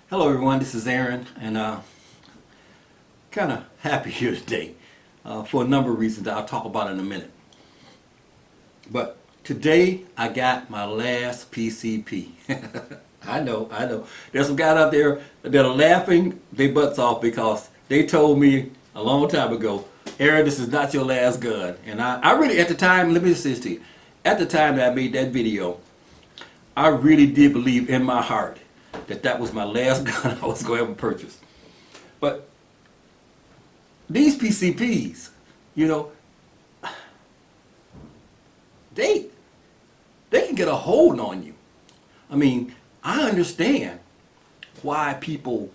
Hello everyone, this is Aaron, and kind of happy here today for a number of reasons that I'll talk about in a minute. But today I got my last PCP. I know. There's some guys out there that are laughing their butts off because they told me a long time ago, Aaron, this is not your last gun. And I really, at the time, let me just say this to you. At the time that I made that video, I really did believe in my heart that was my last gun I was going to ever purchase. But these PCPs, they can get a hold on you. I mean, I understand why people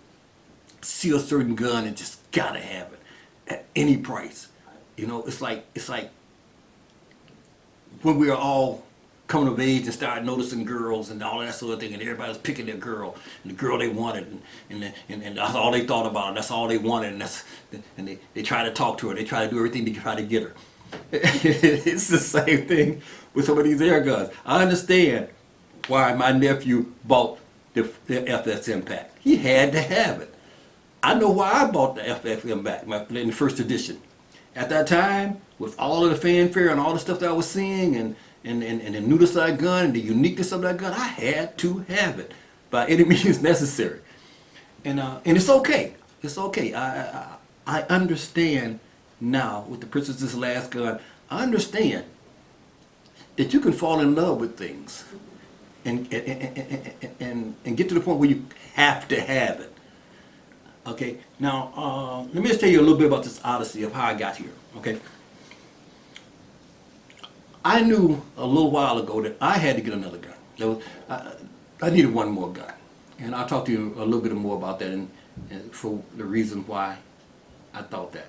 see a certain gun and just gotta have it at any price. It's like when we are all coming of age and started noticing girls and all that sort of thing, and everybody was picking their girl and the girl they wanted, and that's all they thought about, and that's all they wanted, and they try to talk to her, they try to do everything to try to get her. It's the same thing with some of these air guns. I understand why my nephew bought the FS Impact. He had to have it. I know why I bought the FS Impact in the first edition. At that time, with all of the fanfare and all the stuff that I was seeing, and the newness of that gun and the uniqueness of that gun, I had to have it by any means necessary. And it's okay. It's okay. I understand now with the Princess's Last Gun. I understand that you can fall in love with things and get to the point where you have to have it. Okay. Now let me just tell you a little bit about this odyssey of how I got here. Okay. I knew a little while ago that I had to get another gun. I needed one more gun. And I'll talk to you a little bit more about that and for the reason why I thought that.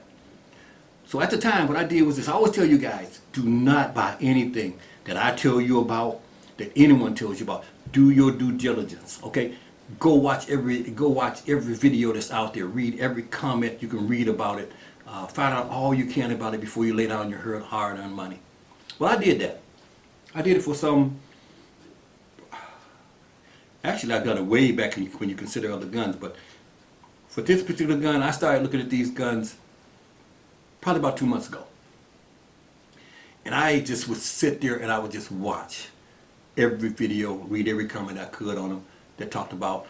So at the time, what I did was this. I always tell you guys, do not buy anything that I tell you about, that anyone tells you about. Do your due diligence, okay? Go watch every video that's out there. Read every comment you can read about it. Find out all you can about it before you lay down your hard-earned money. Well, I did that. I did it for some. Actually, I've done it way back when you consider other guns. But for this particular gun, I started looking at these guns probably about 2 months ago. And I just would sit there and I would just watch every video, read every comment I could on them that talked about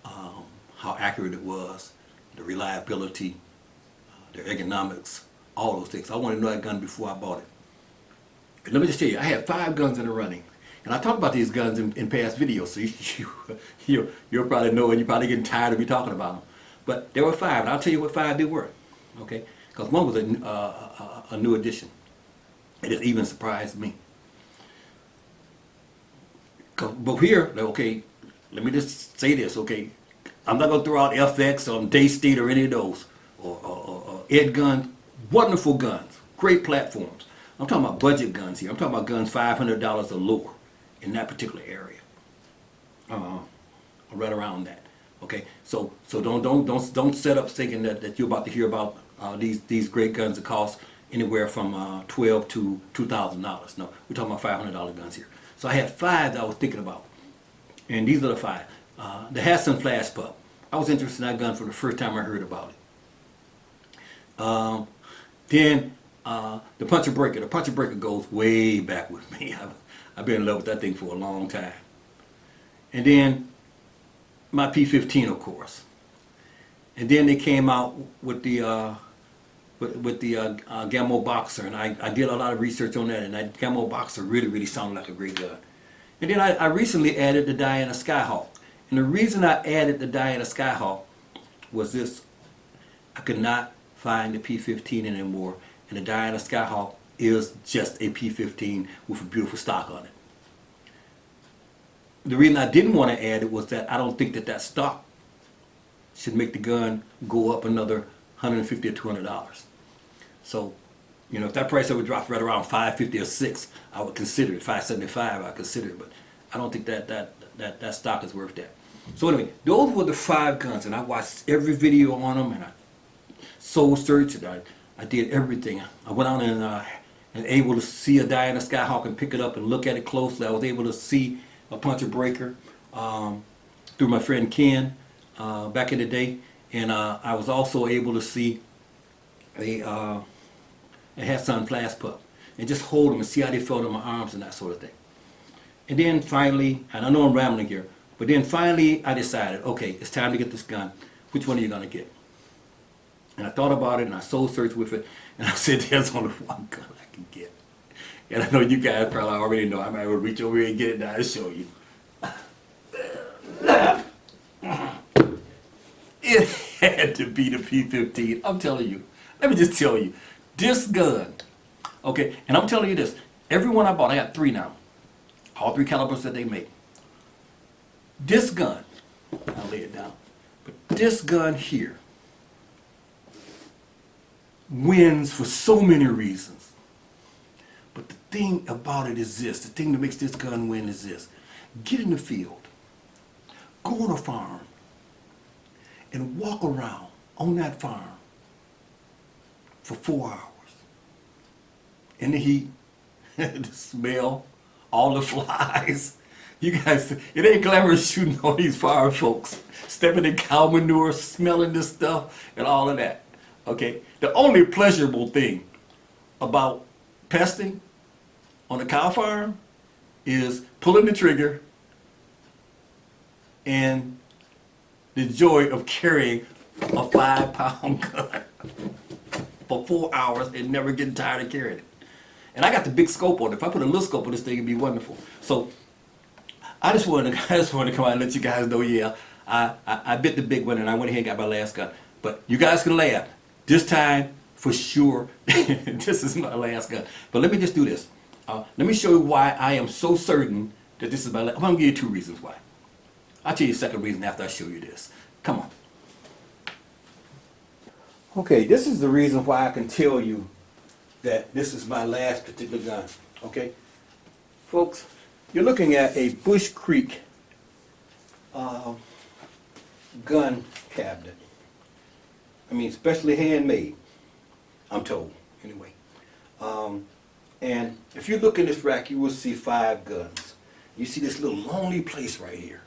how accurate it was, the reliability, the ergonomics, all those things. I wanted to know that gun before I bought it. Let me just tell you, I had 5 guns in the running. And I talked about these guns in past videos, so you'll probably know, and you're probably getting tired of me talking about them. But there were 5, and I'll tell you what 5 they were, okay? Because one was a new addition. And it even surprised me. But here, okay, let me just say this, okay? I'm not going to throw out FX or Day State or any of those, or Ed guns, wonderful guns, great platforms. I'm talking about budget guns here. I'm talking about guns $500 or lower in that particular area, right around that. Okay, so don't set up thinking that you're about to hear about these great guns that cost anywhere from $12 to $2,000. No, we're talking about $500 guns here. So I had 5 that I was thinking about, and these are the 5. The Hassan Flash Pup. I was interested in that gun from the first time I heard about it. Then the Puncher Breaker. The Puncher Breaker goes way back with me. I've been in love with that thing for a long time. And then my P15, of course. And then they came out with the Gammo Boxer, and I did a lot of research on that, and that Gammo Boxer really sounded like a great gun. And then I recently added the Diana Skyhawk. And the reason I added the Diana Skyhawk was this: I could not find the P15 anymore. And the Diana Skyhawk is just a P15 with a beautiful stock on it. The reason I didn't want to add it was that I don't think that stock should make the gun go up another $150 or $200. So, if that price ever dropped right around $550 or $6, I would consider it. $575, I'd consider it. But I don't think that stock is worth that. So anyway, those were the 5 guns, and I watched every video on them, and I soul searched, and I did everything. I went out and able to see a Diana Skyhawk and pick it up and look at it closely. I was able to see a Puncher Breaker through my friend Ken. back in the day, and I was also able to see it had some flask pup, and just hold them and see how they felt in my arms and that sort of thing. And then finally, and I know I'm rambling here, but then finally I decided, okay, it's time to get this gun. Which one are you gonna get? And I thought about it, and I soul searched with it, and I said, there's only one gun I can get. And I know you guys probably already know. I might well reach over here and get it now and show you. It had to be the P15. I'm telling you. Let me just tell you. This gun, okay, and I'm telling you this. Every one I bought, I got 3 now. All 3 calibers that they make. This gun, I'll lay it down, but this gun here wins for so many reasons. But the thing about it is this, the thing that makes this gun win is this. Get in the field, go on a farm, and walk around on that farm for 4 hours. In the heat, the smell, all the flies. You guys, it ain't glamorous shooting all these farm folks, stepping in cow manure, smelling this stuff, and all of that. Okay? The only pleasurable thing about pesting on a cow farm is pulling the trigger and the joy of carrying a 5-pound gun for 4 hours and never getting tired of carrying it. And I got the big scope on it. If I put a little scope on this thing, it'd be wonderful. So I just wanted to come out and let you guys know, yeah, I bit the big one and I went ahead and got my last gun. But you guys can laugh. This time, for sure, this is my last gun. But let me just do this. Let me show you why I am so certain that this is my last. I'm going to give you 2 reasons why. I'll tell you the second reason after I show you this. Come on. Okay, this is the reason why I can tell you that this is my last particular gun. Okay? Folks, you're looking at a Bush Creek gun cabinet. I mean, specially handmade, I'm told, anyway. And if you look in this rack, you will see 5 guns. You see this little lonely place right here,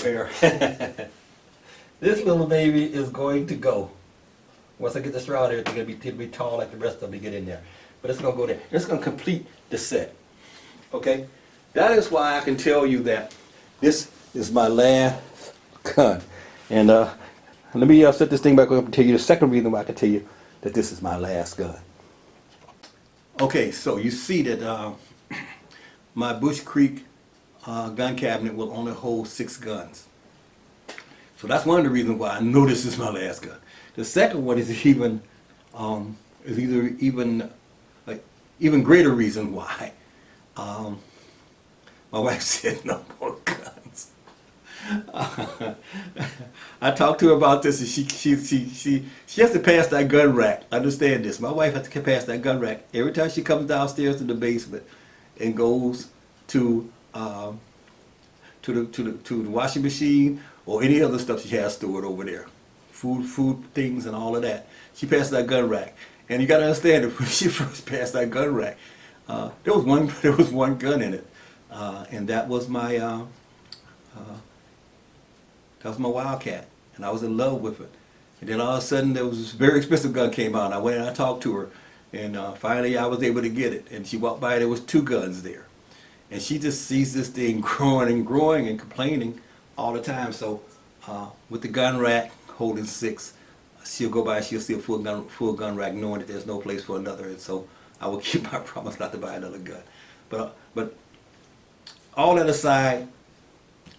where this little baby is going to go. Once I get this around there, it's going to be tall like the rest of them to get in there. But it's going to go there. It's going to complete the set. Okay? That is why I can tell you that this is my last gun. And let me set this thing back up and tell you the second reason why I can tell you that this is my last gun. Okay, so you see that my Bush Creek gun cabinet will only hold 6 guns. So that's one of the reasons why I know this is my last gun. The second one is even even greater reason why. My wife said no more guns. I talked to her about this, and she has to pass that gun rack. Understand this. My wife has to pass that gun rack every time she comes downstairs to the basement and goes to the washing machine or any other stuff she has stored over there. Food things and all of that. She passed that gun rack. And you gotta understand that when she first passed that gun rack, there was one gun in it. And that was my Wildcat. And I was in love with it. And then all of a sudden there was this very expensive gun came out. I went and I talked to her, and finally I was able to get it. And she walked by, there was 2 guns there. And she just sees this thing growing and growing and complaining all the time. So with the gun rack holding 6, she'll go by, she'll see a full gun rack, knowing that there's no place for another. And so I will keep my promise not to buy another gun. But all that aside,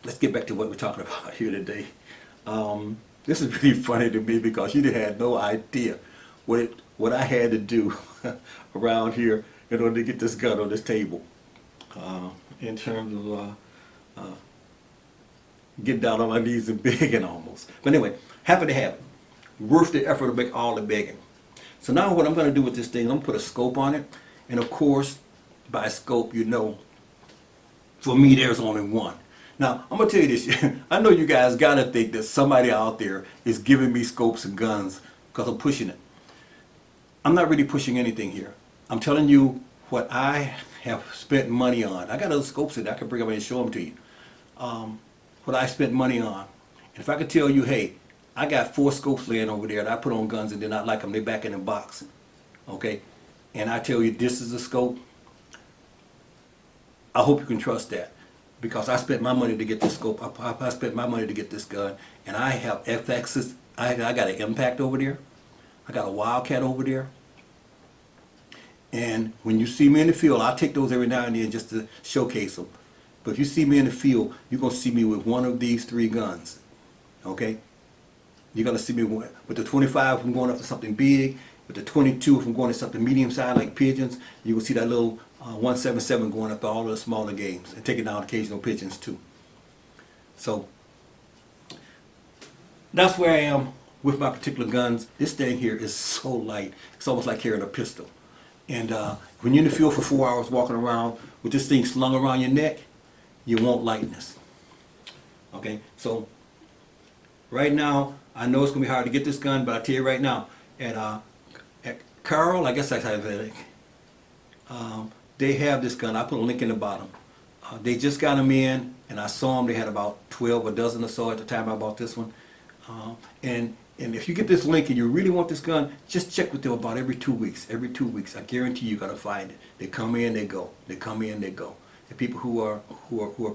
let's get back to what we're talking about here today. This is really funny to me because you had no idea what I had to do around here in order to get this gun on this table. In terms of getting down on my knees and begging almost. But anyway, happy to have it. Worth the effort to make all the begging. So now what I'm going to do with this thing, I'm going to put a scope on it. And of course, by scope, you know, for me, there's only one. Now, I'm going to tell you this. I know you guys got to think that somebody out there is giving me scopes and guns because I'm pushing it. I'm not really pushing anything here. I'm telling you what I have spent money on. I got other scopes that I can bring up and show them to you. What I spent money on. And if I could tell you, hey, I got 4 scopes laying over there that I put on guns and did not like them, they're back in the box, okay? And I tell you this is a scope, I hope you can trust that. Because I spent my money to get this scope, I spent my money to get this gun, and I have FXs, I got an Impact over there, I got a Wildcat over there. And when you see me in the field, I'll take those every now and then just to showcase them. But if you see me in the field, you're going to see me with one of these 3 guns, okay? You're going to see me with the 25 if I'm going after something big, with the 22 if I'm going to something medium size like pigeons. You will see that little 177 going after all of the smaller games and taking down occasional pigeons too. So that's where I am with my particular guns. This thing here is so light. It's almost like carrying a pistol. And when you're in the field for 4 hours walking around with this thing slung around your neck, you want lightness. Okay, so right now, I know it's going to be hard to get this gun, but I tell you right now, at Carl, I guess that's how it they have this gun. I put a link in the bottom. They just got them in, and I saw them. They had about 12 or dozen or so at the time I bought this one. And if you get this link and you really want this gun, just check with them about every 2 weeks. Every 2 weeks, I guarantee you're gonna find it. They come in, they go. They come in, they go. The people who are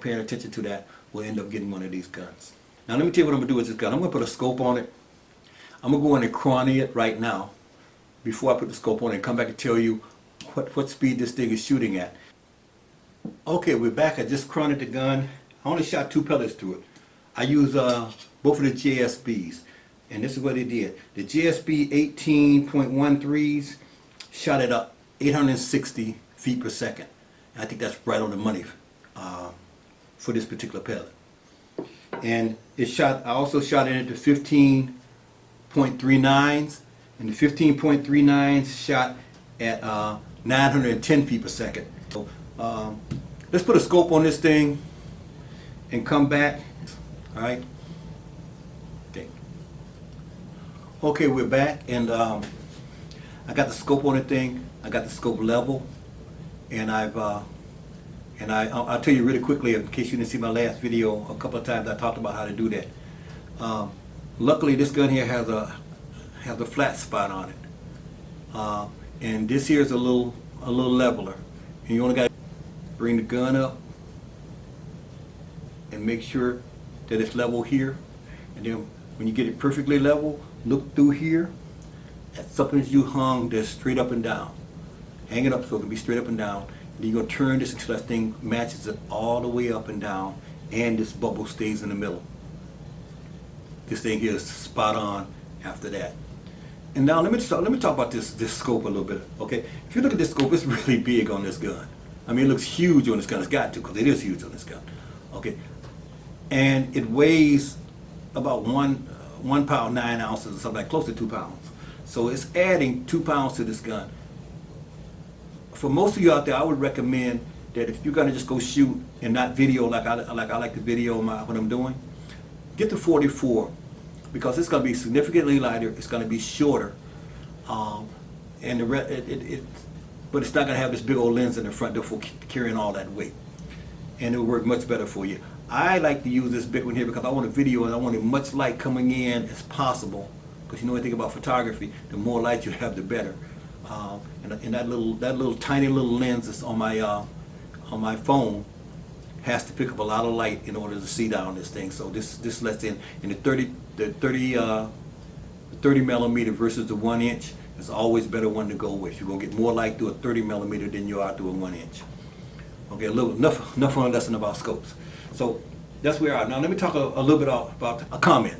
paying attention to that will end up getting one of these guns. Now let me tell you what I'm gonna do with this gun. I'm gonna put a scope on it. I'm gonna go in and chrono it right now before I put the scope on it and come back and tell you what speed this thing is shooting at. Okay, we're back. I just chronoed the gun. I only shot 2 pellets through it. I use both of the JSBs, and this is what they did. The JSB 18.13s shot at 860 feet per second. And I think that's right on the money for this particular pellet. And it shot. I also shot it at the 15.39s, and the 15.39s shot at 910 feet per second. So, let's put a scope on this thing and come back. All right. Okay, we're back, and I got the scope on the thing. I got the scope level, and I'll tell you really quickly in case you didn't see my last video. A couple of times I talked about how to do that. Luckily, this gun here has a flat spot on it, and this here is a little leveler. And you only got to bring the gun up and make sure that it's level here, and then when you get it perfectly level, look through here at something that you hung that's straight up and down. Hang it up so it can be straight up and down. And you're going to turn this until that thing matches it all the way up and down, and this bubble stays in the middle. This thing here is spot on after that. And now let me talk about this scope a little bit. Okay, if you look at this scope, it's really big on this gun. I mean, it looks huge on this gun. It's got to, because it is huge on this gun. Okay, and it weighs about 1 pound 9 ounces or something like close to 2 pounds. So it's adding 2 pounds to this gun. For most of you out there, I would recommend that if you're gonna just go shoot and not video like I like to video what I'm doing, get the 44, because it's gonna be significantly lighter. It's gonna be shorter, and but it's not gonna have this big old lens in the front for carrying all that weight, and it'll work much better for you. I like to use this big one here because I want a video and I want as much light coming in as possible. Because you know anything about photography, the more light you have, the better. And that little tiny little lens that's on my phone has to pick up a lot of light in order to see down this thing. So this lets in the 30 millimeter versus the 1 inch is always a better one to go with. You're gonna get more light through a 30 millimeter than you are through a 1 inch. Okay, enough on a lesson about scopes. So that's where we are. Now let me talk a little bit about a comment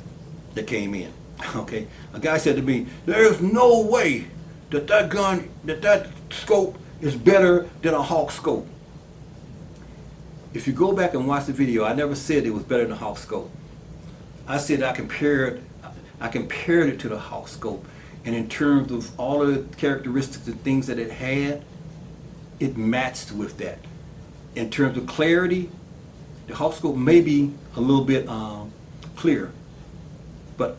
that came in. Okay, a guy said to me, "There's no way that scope is better than a Hawk scope." If you go back and watch the video, I never said it was better than a Hawk scope. I said I compared it to the Hawk scope, and in terms of all of the characteristics and things that it had, it matched with that. In terms of clarity, the Hawk scope may be a little bit clear, but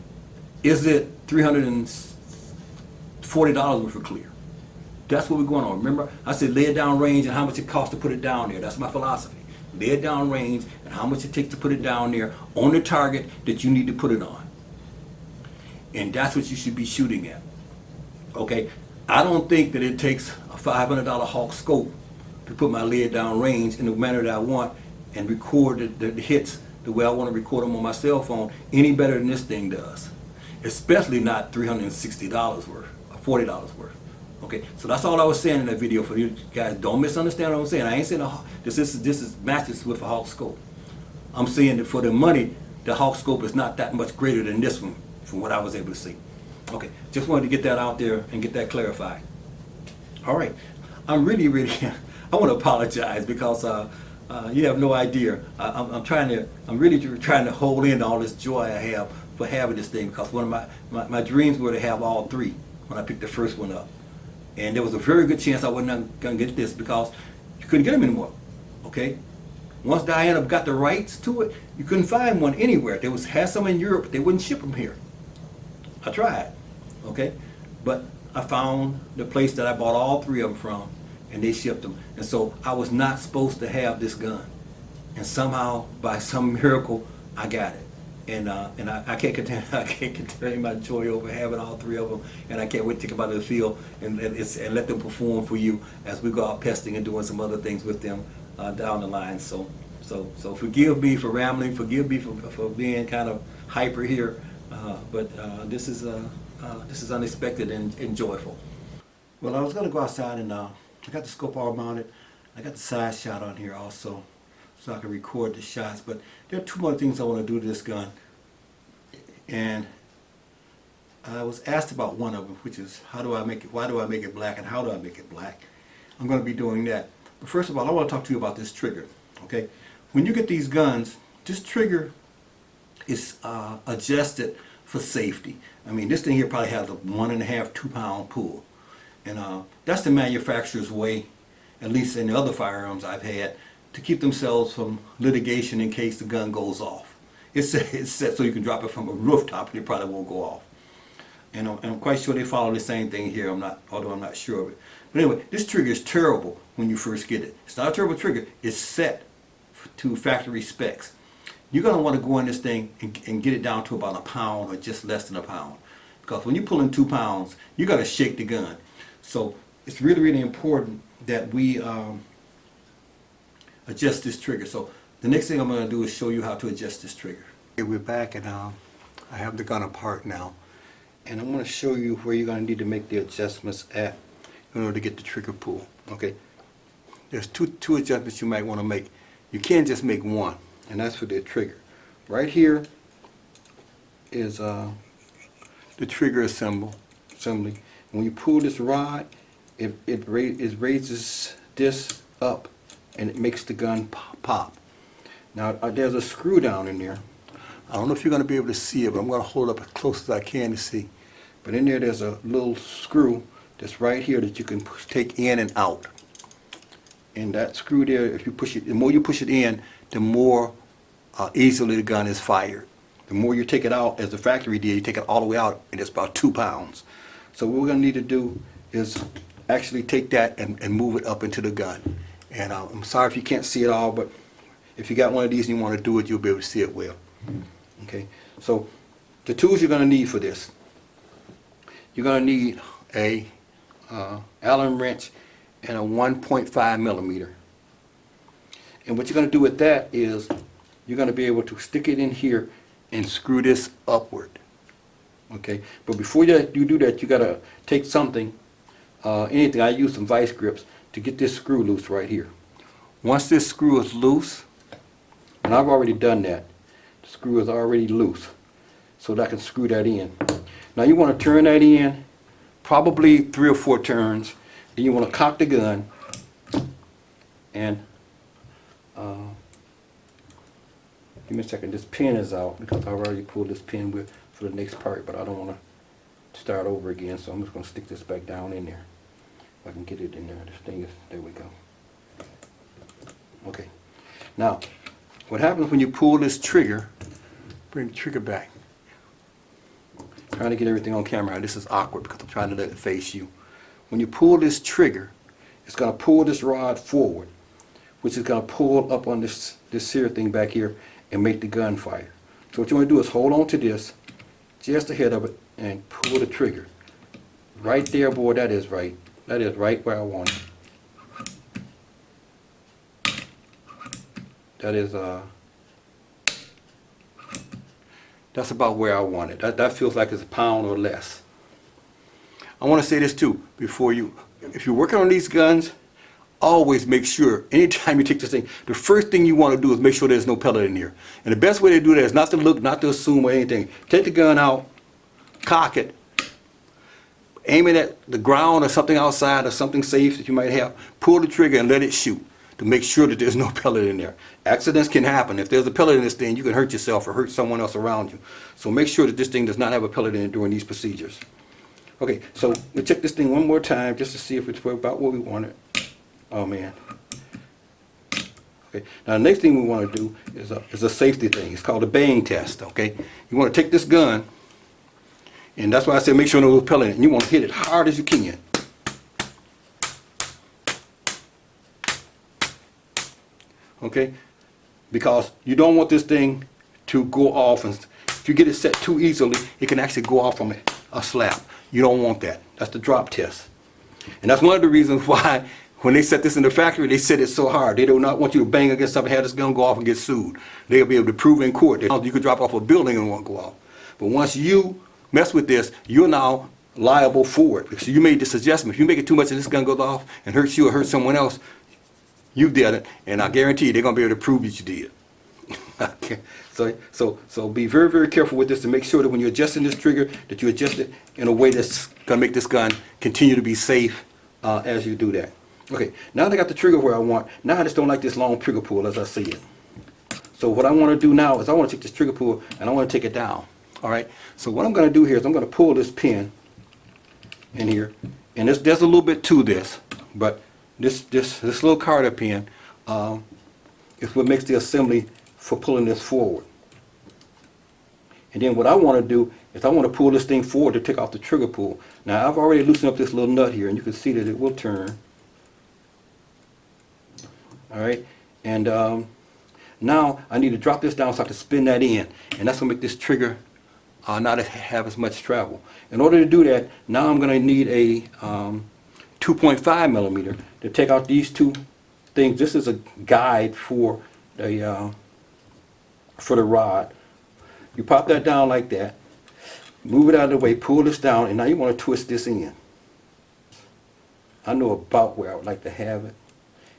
is it $340 worth of clear? That's what we're going on. Remember, I said lay it down range and how much it costs to put it down there. That's my philosophy. lay it down range, and how much it takes to put it down there on the target that you need to put it on. And that's what you should be shooting at. Okay, I don't think that it takes a $500 Hawk scope to put my lead down range in the manner that I want and record the hits the way I want to record them on my cell phone any better than this thing does. Especially not $360 worth or $40 worth. Okay, so that's all I was saying in that video. For you guys, don't misunderstand what I'm saying. I ain't saying this is matches with a Hawk scope. I'm saying that for the money, the Hawk scope is not that much greater than this one, from what I was able to see. Okay, just wanted to get that out there and get that clarified. All right, I'm really, I want to apologize because you have no idea. I'm really trying to hold in all this joy I have for having this thing, because one of my dreams were to have all three when I picked the first one up. And there was a very good chance I wasn't going to get this because you couldn't get them anymore. Okay? Once Diana got the rights to it, you couldn't find one anywhere. There had some in Europe, but they wouldn't ship them here. I tried. Okay? But I found the place that I bought all three of them from, and they shipped them. And so I was not supposed to have this gun. And somehow, by some miracle, I got it. And I can't contain my joy over having all three of them. And I can't wait to take them out of the field and let them perform for you as we go out pesting and doing some other things with them down the line. So forgive me for rambling. Forgive me for being kind of hyper here. But this is unexpected and joyful. Well, I was going to go outside and I got the scope all mounted. I got the side shot on here also, so I can record the shots. But there are two more things I want to do to this gun. And I was asked about one of them, which is how do I make it, why do I make it black, and how do I make it black? I'm going to be doing that. But first of all, I want to talk to you about this trigger. Okay, when you get these guns, this trigger is adjusted for safety. I mean, this thing here probably has a 1.5, 2 pound pull. And that's the manufacturer's way, at least in the other firearms I've had, to keep themselves from litigation in case the gun goes off. It's set so you can drop it from a rooftop and it probably won't go off. And I'm quite sure they follow the same thing here, although I'm not sure of it. But anyway, this trigger is terrible when you first get it. It's not a turbo trigger, it's set to factory specs. You're going to want to go in this thing and get it down to about a pound or just less than a pound. Because when you pull in 2 pounds, you got to shake the gun. So it's really, really important that we adjust this trigger. So the next thing I'm going to do is show you how to adjust this trigger. Okay, we're back and I have the gun apart now. And I'm going to show you where you're going to need to make the adjustments at in order to get the trigger pull. Okay, there's two adjustments you might want to make. You can't just make one, and that's for the trigger. Right here is the trigger assembly. When you pull this rod, it raises this up and it makes the gun pop. Now there's a screw down in there. I don't know if you're going to be able to see it, but I'm going to hold it up as close as I can to see. But in there's a little screw that's right here that you can take in and out. And that screw there, if you push it, the more you push it in, the more easily the gun is fired. The more you take it out, as the factory did, you take it all the way out, and it's about 2 pounds. So what we're going to need to do is actually take that and move it up into the gun. And I'm sorry if you can't see it all, but if you got one of these and you want to do it, you'll be able to see it well. Okay, so the tools you're going to need for this. You're going to need a Allen wrench and a 1.5 millimeter. And what you're going to do with that is you're going to be able to stick it in here and screw this upward. Okay, but before you do that, you got to take something, anything. I use some vice grips to get this screw loose right here. Once this screw is loose, and I've already done that, the screw is already loose, so that I can screw that in. Now you want to turn that in, probably 3 or 4 turns. Then you want to cock the gun, and give me a second. This pin is out because I've already pulled this pin for the next part, but I don't want to start over again, so I'm just going to stick this back down in there. If I can get it in there. This thing is, there we go. Okay. Now, what happens when you pull this trigger, bring the trigger back. Trying to get everything on camera. This is awkward because I'm trying to let it face you. When you pull this trigger, it's going to pull this rod forward. which is going to pull up on this sear thing back here and make the gun fire. So what you want to do is hold on to this, just ahead of it, and pull the trigger. Right there, boy, that is right. That is right where I want it. That is, that's about where I want it. That feels like it's a pound or less. I want to say this too, before you, if you're working on these guns, always make sure, anytime you take this thing, the first thing you want to do is make sure there's no pellet in here. And the best way to do that is not to look, not to assume or anything. Take the gun out, cock it, aim it at the ground or something outside or something safe that you might have, pull the trigger and let it shoot to make sure that there's no pellet in there. Accidents can happen. If there's a pellet in this thing, you can hurt yourself or hurt someone else around you. So make sure that this thing does not have a pellet in it during these procedures. Okay, so we'll check this thing one more time just to see if it's about what we wanted. Oh man. Okay, now the next thing we want to do is a safety thing. It's called a bang test, okay? You want to take this gun, and that's why I said make sure no pellet in it, and you want to hit it hard as you can. Okay, because you don't want this thing to go off, and if you get it set too easily, it can actually go off from a slap. You don't want that. That's the drop test. And that's one of the reasons why when they set this in the factory, they set it so hard. They do not want you to bang against something, have this gun go off and get sued. They'll be able to prove in court that you could drop off a building and it won't go off. But once you mess with this, you're now liable for it. Because you made this adjustment. If you make it too much and this gun goes off and hurts you or hurts someone else, you did it, and I guarantee you they're going to be able to prove that you did. Okay, so be very, very careful with this to make sure that when you're adjusting this trigger, that you adjust it in a way that's going to make this gun continue to be safe as you do that. Okay, now that I got the trigger where I want, now I just don't like this long trigger pull as I see it. So what I want to do now is I want to take this trigger pull and I want to take it down. All right, so what I'm going to do here is I'm going to pull this pin in here, and there's a little bit to this, but this little Carter pin is what makes the assembly for pulling this forward. And then what I want to do is I want to pull this thing forward to take off the trigger pull. Now I've already loosened up this little nut here, and you can see that it will turn. All right, and now I need to drop this down so I can spin that in, and that's going to make this trigger not have as much travel. In order to do that, now I'm going to need a 2.5 millimeter to take out these two things. This is a guide for the rod. You pop that down like that, move it out of the way, pull this down, and now you want to twist this in. I know about where I would like to have it.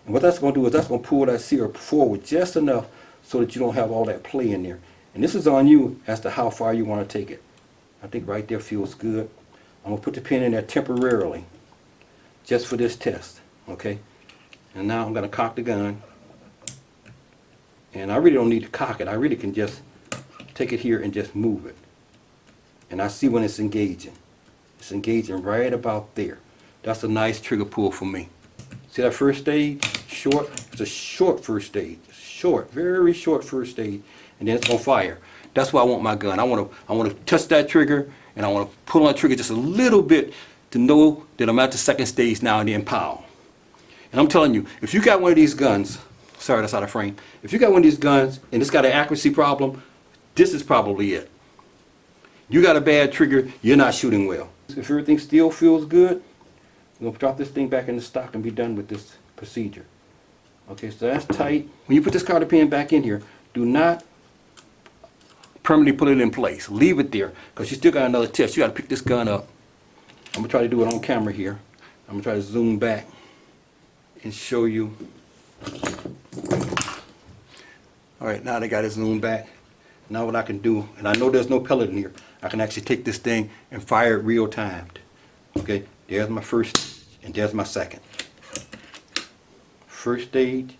And what that's going to do is that's going to pull that sear forward just enough so that you don't have all that play in there. And this is on you as to how far you want to take it. I think right there feels good. I'm going to put the pin in there temporarily just for this test. Okay? And now I'm going to cock the gun. And I really don't need to cock it. I really can just take it here and just move it. And I see when it's engaging. It's engaging right about there. That's a nice trigger pull for me. See that first stage? Short. It's a short first stage. Short, very short first stage. And then it's going to fire. That's why I want my gun. I want to touch that trigger, and I want to pull on the trigger just a little bit to know that I'm at the second stage now, and then pow. And I'm telling you, if you got one of these guns, sorry that's out of frame, if you got one of these guns and it's got an accuracy problem, this is probably it. You got a bad trigger, you're not shooting well. If everything still feels good, I'm going to drop this thing back in the stock and be done with this procedure. Okay, so that's tight. When you put this Carter pin back in here, do not permanently put it in place. Leave it there, because you still got another test. You got to pick this gun up. I'm going to try to do it on camera here. I'm going to try to zoom back and show you. All right, now they got it zoomed back. Now what I can do, and I know there's no pellet in here, I can actually take this thing and fire it real timed. Okay, there's my first and there's my second. First stage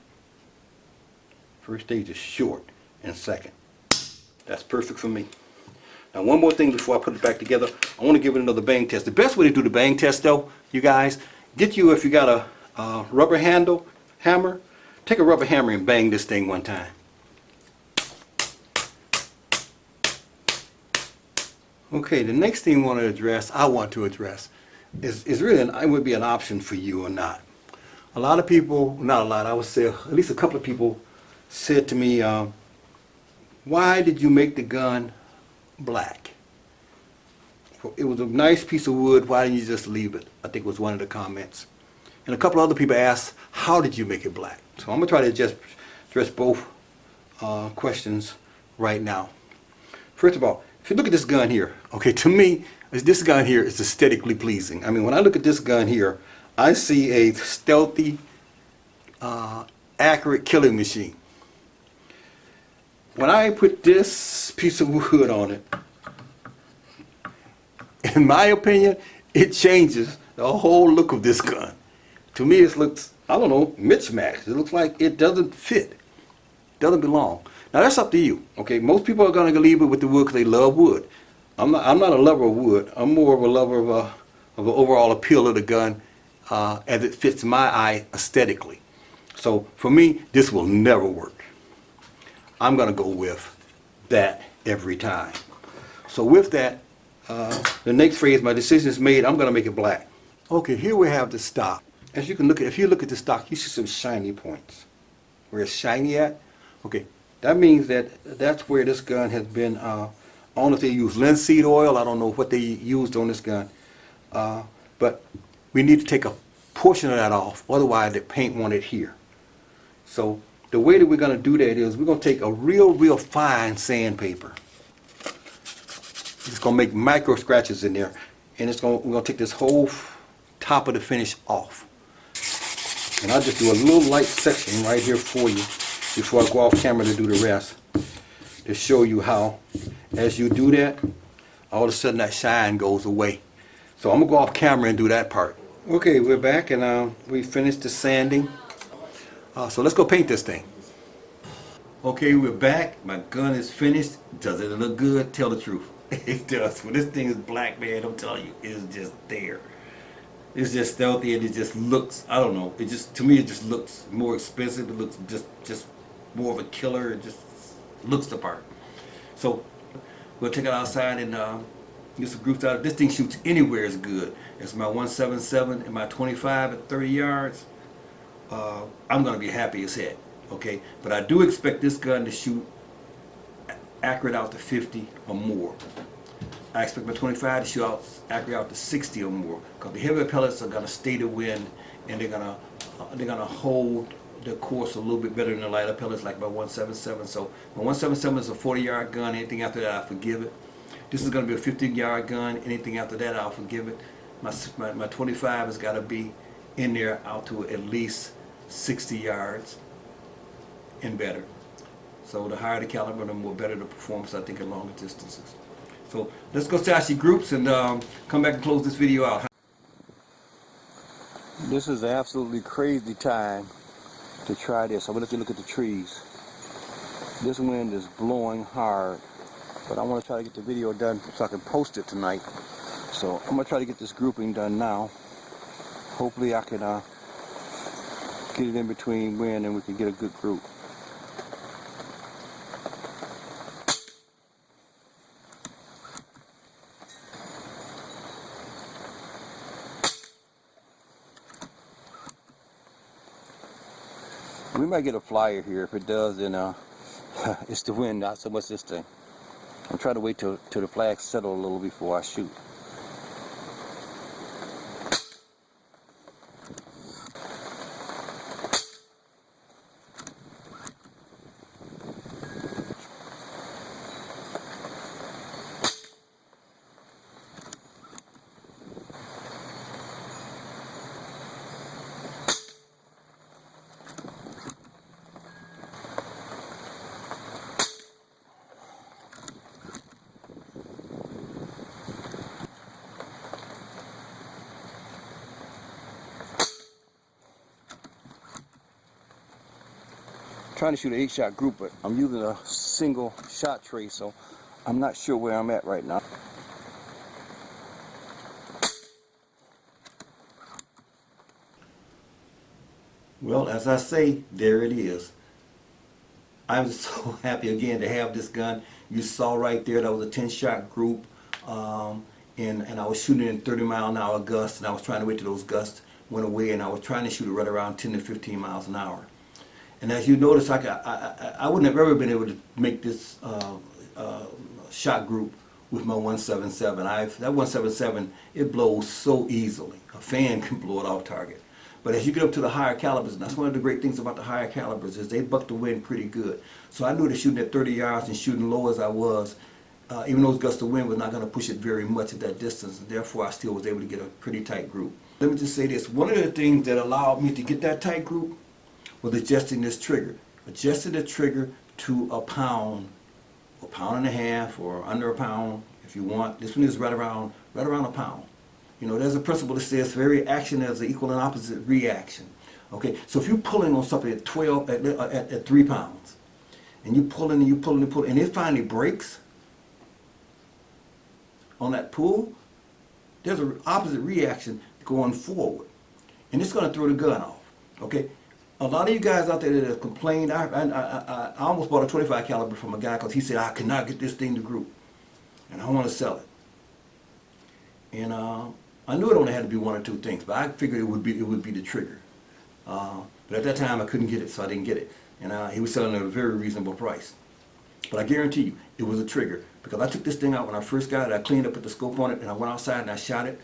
is short, and second. That's perfect for me. Now one more thing before I put it back together, I want to give it another bang test. The best way to do the bang test though, you guys, if you got a rubber hammer, take a rubber hammer and bang this thing one time. Okay, the next thing I want to address is really it would be an option for you or not. A lot of people, not a lot, I would say at least a couple of people said to me, why did you make the gun black? It was a nice piece of wood, why didn't you just leave it? I think was one of the comments. And a couple other people asked, how did you make it black? So I'm going to try to just address both questions right now. First of all, if you look at this gun here, okay, to me, this gun here is aesthetically pleasing. I mean, when I look at this gun here, I see a stealthy, accurate killing machine. When I put this piece of wood on it, in my opinion, it changes the whole look of this gun. To me, it looks, I don't know, mismatched. It looks like it doesn't fit, doesn't belong. Now that's up to you, okay? Most people are gonna leave it with the wood because they love wood. I'm not a lover of wood. I'm more of a lover of the overall appeal of the gun as it fits my eye aesthetically. So for me, this will never work. I'm gonna go with that every time. So with that, the next phrase, my decision is made, I'm gonna make it black. Okay, here we have the stock. As you can look at, if you look at the stock, you see some shiny points. Where it's shiny at, okay, that means that that's where this gun has been, I don't know if they use linseed oil, I don't know what they used on this gun, but we need to take a portion of that off, otherwise the paint won't adhere. So the way that we're gonna do that is we're gonna take a real fine sandpaper. It's gonna make micro scratches in there, and we're gonna take this whole top of the finish off. And I'll just do a little light section right here for you before I go off camera to do the rest, to show you how, as you do that, all of a sudden that shine goes away. So I'm gonna go off camera and do that part. Okay, we're back and we finished the sanding. So let's go paint this thing. Okay, we're back. My gun is finished. Does it look good? Tell the truth. It does. When this thing is black, man, I'm telling you, it's just there. It's just stealthy and it just looks, I don't know, it just, to me it just looks more expensive. It looks just more of a killer. It just looks the part. So we'll take it outside and get some groups out. This thing shoots anywhere is good. It's my 177 and my 25 at 30 yards. I'm going to be happy as heck, okay? But I do expect this gun to shoot accurate out to 50 or more. I expect my 25 to shoot out accurate out to 60 or more, because the heavier pellets are going to stay the wind and they're gonna hold the course a little bit better than the lighter pellets like my 177. So my 177 is a 40-yard gun. Anything after that, I forgive it. This is going to be a 50-yard gun. Anything after that, I'll forgive it. My 25 has got to be in there out to at least 60 yards and better. So the higher the caliber, the more better the performance, I think, at longer distances. So let's go stash your groups and come back and close this video out. This is an absolutely crazy time to try this. I'm going to let you look at the trees. This wind is blowing hard, but I want to try to get the video done so I can post it tonight. So I'm going to try to get this grouping done now. Hopefully I can get it in between wind and we can get a good group. We might get a flyer here. If it does, then it's the wind, not so much this thing. I'm trying to wait till the flags settle a little before I shoot. Trying to shoot an 8-shot group, but I'm using a single shot tray, so I'm not sure where I'm at right now. Well, as I say, there it is. I'm so happy again to have this gun. You saw right there, that was a 10-shot group, and I was shooting in 30-mile-an-hour gusts, and I was trying to wait till those gusts went away, and I was trying to shoot it right around 10 to 15 miles an hour. And as you notice, I wouldn't have ever been able to make this shot group with my 177. That 177, it blows so easily. A fan can blow it off target. But as you get up to the higher calibers, and that's one of the great things about the higher calibers, is they buck the wind pretty good. So I knew that shooting at 30 yards and shooting low as I was, even those gusts of wind was not going to push it very much at that distance, and therefore I still was able to get a pretty tight group. Let me just say this, one of the things that allowed me to get that tight group was adjusting this trigger. Adjusting the trigger to a pound and a half, or under a pound if you want. This one is right around a pound. You know, there's a principle that says for every action there's an equal and opposite reaction. Okay, so if you're pulling on something at 3 pounds, and you pulling and you pulling and pulling, and it finally breaks on that pull, there's an opposite reaction going forward, and it's going to throw the gun off. Okay, a lot of you guys out there that have complained, I almost bought a 25 caliber from a guy because he said I could not get this thing to group, and I want to sell it. And I knew it only had to be one or two things, but I figured it would be the trigger. But at that time I couldn't get it, so I didn't get it. And he was selling it at a very reasonable price. But I guarantee you, it was a trigger, because I took this thing out when I first got it. I cleaned up, put the scope on it, and I went outside and I shot it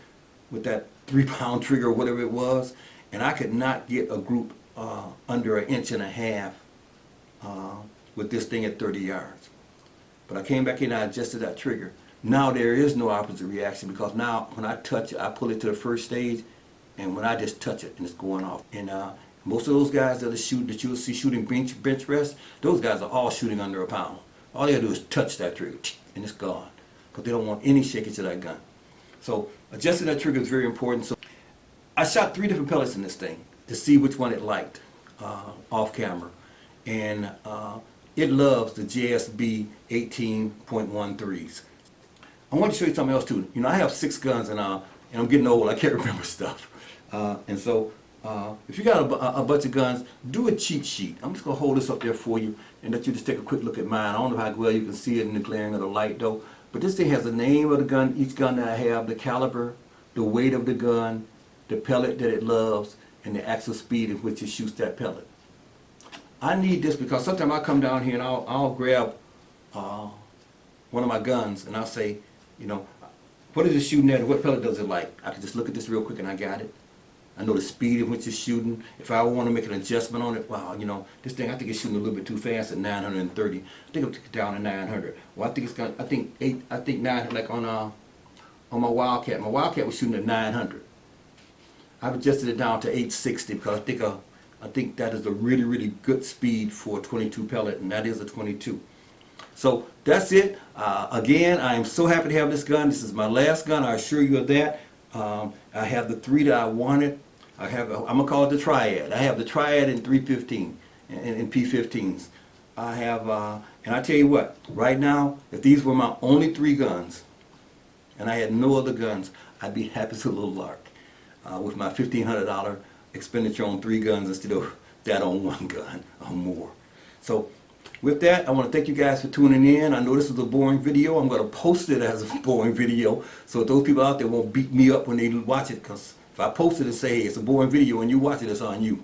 with that 3-pound trigger or whatever it was, and I could not get a group under 1.5 inches with this thing at 30 yards. But I came back in and I adjusted that trigger. Now there is no opposite reaction, because now when I touch it, I pull it to the first stage, and when I just touch it, and it's going off. And most of those guys that you'll see shooting bench rest, those guys are all shooting under a pound. All they gotta do is touch that trigger, and it's gone, because they don't want any shakage to that gun. So adjusting that trigger is very important. So I shot 3 different pellets in this thing to see which one it liked off camera, and it loves the JSB 18.13s. I want to show you something else too. You know, I have 6 guns, and I'm getting old. I can't remember stuff. And so if you got a bunch of guns, do a cheat sheet. I'm just going to hold this up there for you and let you just take a quick look at mine. I don't know how well you can see it in the glaring of the light though. But this thing has the name of the gun, each gun that I have, the caliber, the weight of the gun, the pellet that it loves, and the actual speed at which it shoots that pellet. I need this because sometimes I come down here and I'll grab one of my guns and I'll say, you know, what is it shooting at and what pellet does it like? I can just look at this real quick and I got it. I know the speed at which it's shooting. If I want to make an adjustment on it, wow, you know, this thing, I think it's shooting a little bit too fast at 930. I think I'll take it down to 900. Well, I think it's gonna, I think 900, like on my Wildcat. My Wildcat was shooting at 900. I've adjusted it down to 860 because I think that is a really, really good speed for a 22 pellet, and that is a 22. So that's it. Again, I am so happy to have this gun. This is my last gun, I assure you of that. I have the 3 that I wanted. I'm going to call it the Triad. I have the Triad in 315 and P15s. I have, and I tell you what, right now, if these were my only 3 guns, and I had no other guns, I'd be happy as a little lark with my $1,500 expenditure on 3 guns instead of that on 1 gun or more. So with that, I want to thank you guys for tuning in. I know this was a boring video. I'm going to post it as a boring video so those people out there won't beat me up when they watch it, because if I post it and say, hey, it's a boring video and you watch it, it's on you.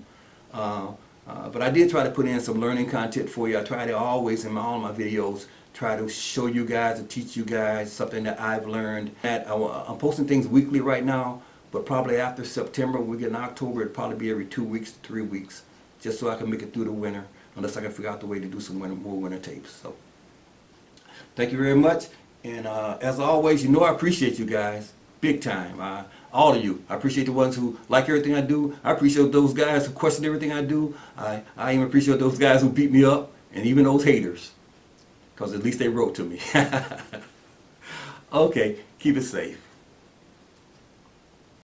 But I did try to put in some learning content for you. I try to always, in all my videos, try to show you guys and teach you guys something that I've learned. I'm posting things weekly right now, but probably after September, when we get in October, it'll probably be every 2 weeks to 3 weeks, just so I can make it through the winter, unless I can figure out the way to do some more winter tapes. So thank you very much. And as always, you know I appreciate you guys big time. All of you. I appreciate the ones who like everything I do. I appreciate those guys who question everything I do. I even appreciate those guys who beat me up, and even those haters, because at least they wrote to me. Okay, keep it safe.